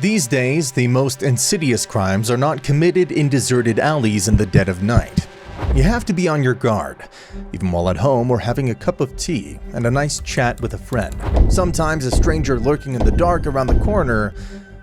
These days, the most insidious crimes are not committed in deserted alleys in the dead of night. You have to be on your guard, even while at home or having a cup of tea and a nice chat with a friend. Sometimes a stranger lurking in the dark around the corner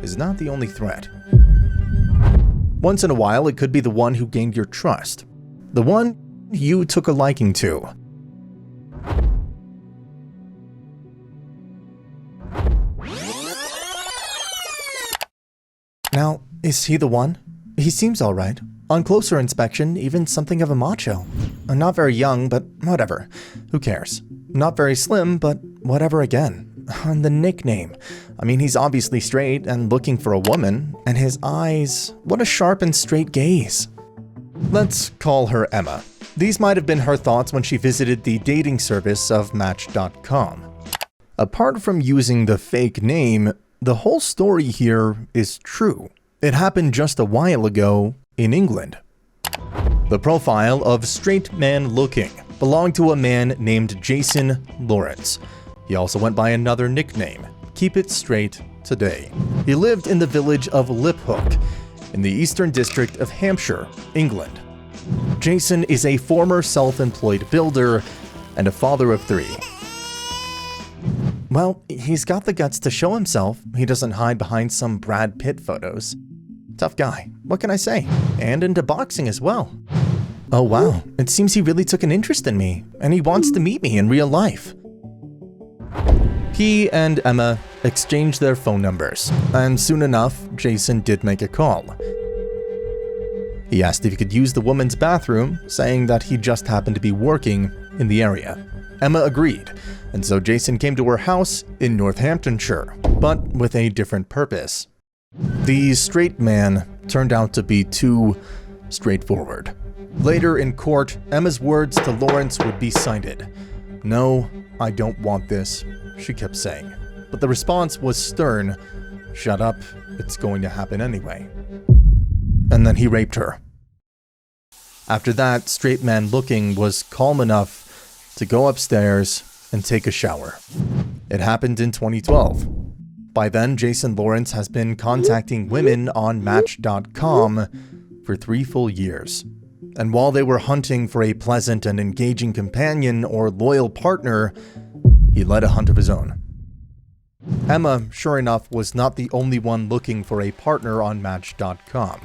is not the only threat. Once in a while, it could be the one who gained your trust, the one you took a liking to. Now, is he the one? He seems alright. On closer inspection, even something of a macho. Not very young, but whatever. Who cares? Not very slim, but whatever again. And the nickname. I mean, he's obviously straight and looking for a woman, and his eyes, what a sharp and straight gaze. Let's call her Emma. These might have been her thoughts when she visited the dating service of Match.com. Apart from using the fake name, the whole story here is true. It happened just a while ago in England. The profile of straight man looking belonged to a man named Jason Lawrance. He also went by another nickname, Keep It Straight Today. He lived in the village of Liphook in the Eastern District of Hampshire, England. Jason is a former self-employed builder and a father of 3. Well, he's got the guts to show himself. He doesn't hide behind some Brad Pitt photos. Tough guy, what can I say? And into boxing as well. Oh wow, it seems he really took an interest in me, and he wants to meet me in real life. He and Emma exchanged their phone numbers, and soon enough, Jason did make a call. He asked if he could use the woman's bathroom, saying that he just happened to be working in the area. Emma agreed, and so Jason came to her house in Northamptonshire, but with a different purpose. The straight man turned out to be too straightforward. Later in court, Emma's words to Lawrence would be cited. "No, I don't want this," she kept saying. But the response was stern. "Shut up, it's going to happen anyway." And then he raped her. After that, straight man looking was calm enough to go upstairs and take a shower. It happened in 2012. By then, Jason Lawrence has been contacting women on Match.com for 3 full years. And while they were hunting for a pleasant and engaging companion or loyal partner, he led a hunt of his own. Emma, sure enough, was not the only one looking for a partner on Match.com.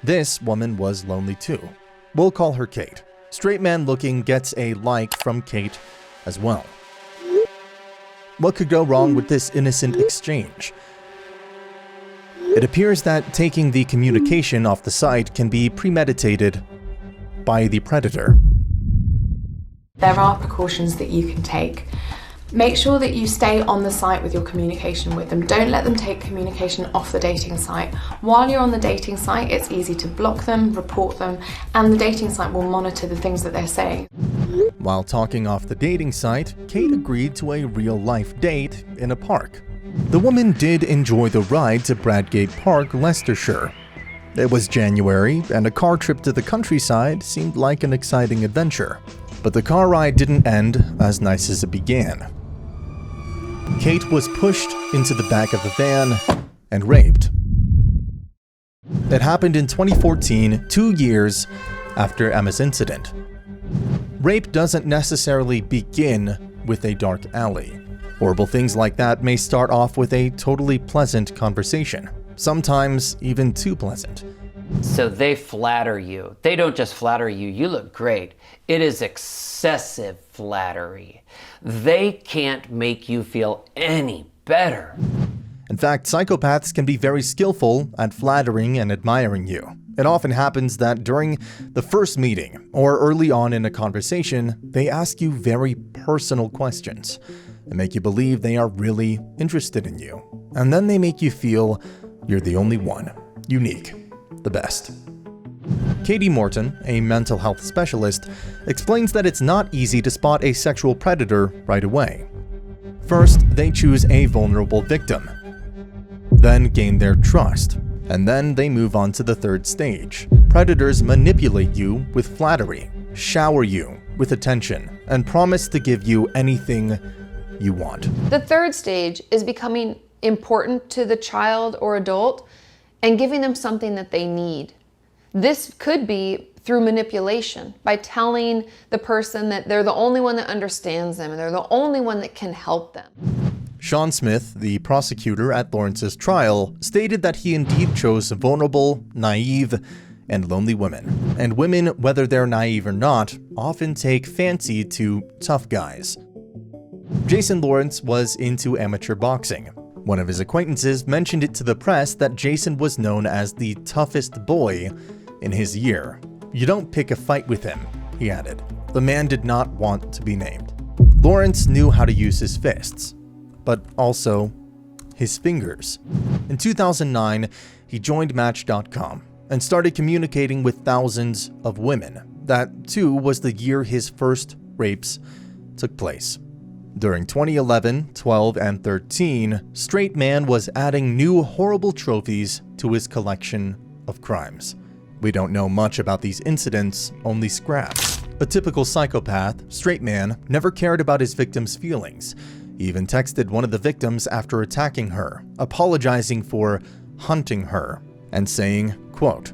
This woman was lonely too. We'll call her Kate. Straight man looking gets a like from Kate as well. What could go wrong with this innocent exchange? It appears that taking the communication off the site can be premeditated by the predator. There are precautions that you can take. Make sure that you stay on the site with your communication with them. Don't let them take communication off the dating site. While you're on the dating site, it's easy to block them, report them, and the dating site will monitor the things that they're saying. While talking off the dating site, Kate agreed to a real-life date in a park. The woman did enjoy the ride to Bradgate Park, Leicestershire. It was January, and a car trip to the countryside seemed like an exciting adventure. But the car ride didn't end as nice as it began. Kate was pushed into the back of the van and raped. It happened in 2014, 2 years after Emma's incident. Rape doesn't necessarily begin with a dark alley. Horrible things like that may start off with a totally pleasant conversation, sometimes even too pleasant. So they flatter you. They don't just flatter you, you look great. It is excessive flattery. They can't make you feel any better. In fact, psychopaths can be very skillful at flattering and admiring you. It often happens that during the first meeting or early on in a conversation, they ask you very personal questions and make you believe they are really interested in you. And then they make you feel you're the only one, unique, the best. Katie Morton, a mental health specialist, explains that it's not easy to spot a sexual predator right away. First, they choose a vulnerable victim, then gain their trust, and then they move on to the third stage. Predators manipulate you with flattery, shower you with attention, and promise to give you anything you want. The third stage is becoming important to the child or adult and giving them something that they need. This could be through manipulation, by telling the person that they're the only one that understands them and they're the only one that can help them. Sean Smith, the prosecutor at Lawrence's trial, stated that he indeed chose vulnerable, naive, and lonely women. And women, whether they're naive or not, often take fancy to tough guys. Jason Lawrence was into amateur boxing. One of his acquaintances mentioned it to the press that Jason was known as the toughest boy in his year. "You don't pick a fight with him," he added. The man did not want to be named. Lawrence knew how to use his fists, but also his fingers. In 2009, he joined Match.com and started communicating with thousands of women. That, too, was the year his first rapes took place. During 2011, 12, and 13, Straight Man was adding new horrible trophies to his collection of crimes. We don't know much about these incidents, only scraps. A typical psychopath, Straight Man never cared about his victim's feelings. He even texted one of the victims after attacking her, apologizing for hunting her, and saying, quote,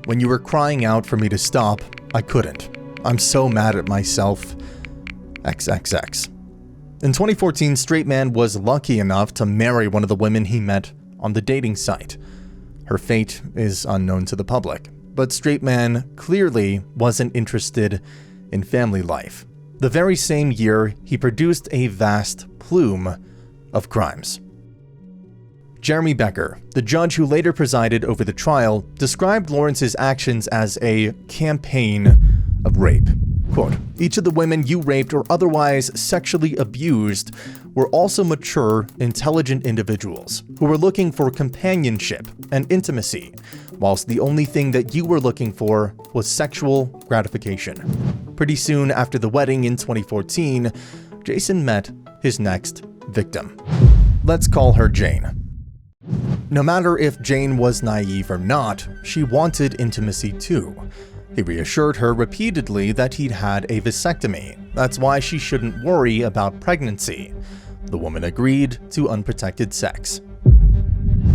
"When you were crying out for me to stop, I couldn't. I'm so mad at myself. XXX." In 2014, Straight Man was lucky enough to marry one of the women he met on the dating site. Her fate is unknown to the public, but Straight Man clearly wasn't interested in family life. The very same year, he produced a vast plume of crimes. Jeremy Becker, the judge who later presided over the trial, described Lawrence's actions as a campaign of rape. Quote, "Each of the women you raped or otherwise sexually abused were also mature, intelligent individuals who were looking for companionship and intimacy, whilst the only thing that you were looking for was sexual gratification." Pretty soon after the wedding in 2014, Jason met his next victim. Let's call her Jane. No matter if Jane was naive or not, she wanted intimacy too. He reassured her repeatedly that he'd had a vasectomy. That's why she shouldn't worry about pregnancy. The woman agreed to unprotected sex.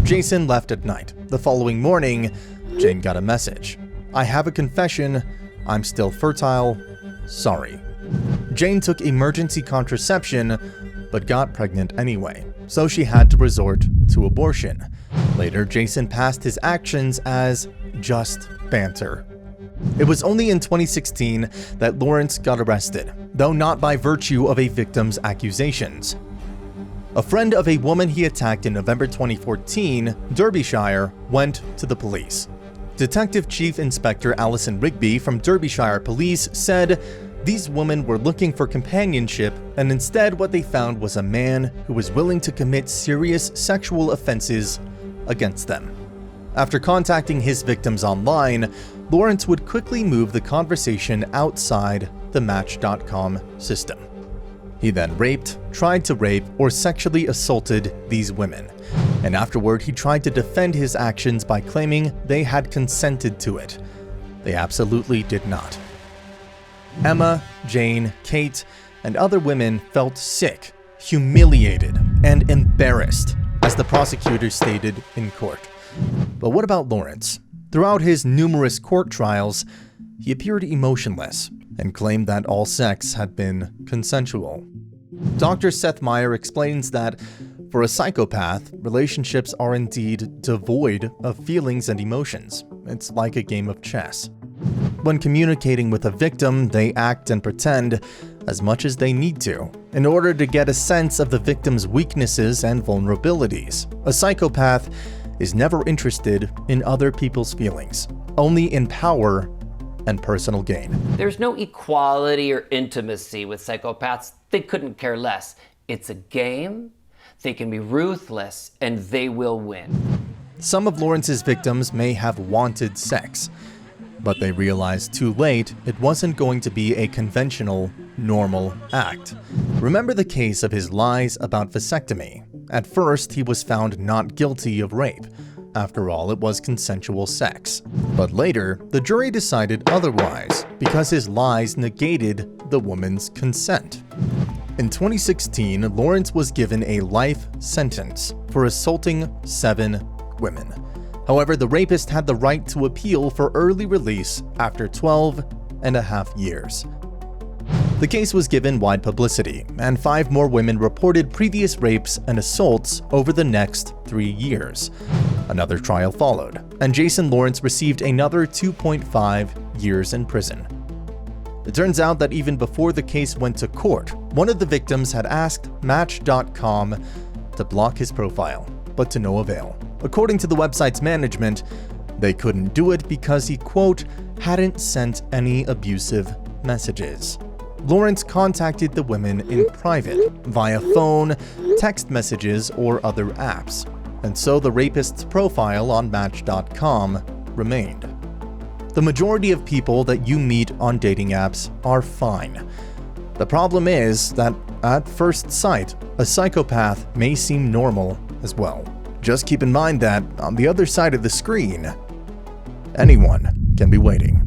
Jason left at night. The following morning, Jane got a message. "I have a confession. I'm still fertile. Sorry." Jane took emergency contraception, but got pregnant anyway, so she had to resort to abortion. Later, Jason passed his actions as just banter. It was only in 2016 that Lawrence got arrested, though not by virtue of a victim's accusations. A friend of a woman he attacked in November 2014, Derbyshire, went to the police. Detective Chief Inspector Alison Rigby from Derbyshire Police said these women were looking for companionship, and instead what they found was a man who was willing to commit serious sexual offenses against them. After contacting his victims online, Lawrence would quickly move the conversation outside the Match.com system. He then raped, tried to rape, or sexually assaulted these women, and afterward he tried to defend his actions by claiming they had consented to it. They absolutely did not. Emma, Jane, Kate, and other women felt sick, humiliated, and embarrassed, as the prosecutor stated in court. But what about Lawrence? Throughout his numerous court trials, he appeared emotionless and claimed that all sex had been consensual. Dr. Seth Meyer explains that for a psychopath, relationships are indeed devoid of feelings and emotions. It's like a game of chess. When communicating with a victim, they act and pretend as much as they need to in order to get a sense of the victim's weaknesses and vulnerabilities. A psychopath is never interested in other people's feelings, only in power and personal gain. There's no equality or intimacy with psychopaths. They couldn't care less. It's a game. They can be ruthless, and they will win. Some of Lawrence's victims may have wanted sex, but they realized too late it wasn't going to be a conventional, normal act. Remember the case of his lies about vasectomy. At first, he was found not guilty of rape. After all, it was consensual sex. But later, the jury decided otherwise because his lies negated the woman's consent. In 2016, Lawrence was given a life sentence for assaulting 7 women. However, the rapist had the right to appeal for early release after 12.5 years. The case was given wide publicity, and 5 more women reported previous rapes and assaults over the next 3 years. Another trial followed, and Jason Lawrence received another 2.5 years in prison. It turns out that even before the case went to court, one of the victims had asked Match.com to block his profile, but to no avail. According to the website's management, they couldn't do it because he, quote, hadn't sent any abusive messages. Lawrence contacted the women in private, via phone, text messages, or other apps, and so the rapist's profile on Match.com remained. The majority of people that you meet on dating apps are fine. The problem is that, at first sight, a psychopath may seem normal as well. Just keep in mind that, on the other side of the screen, anyone can be waiting.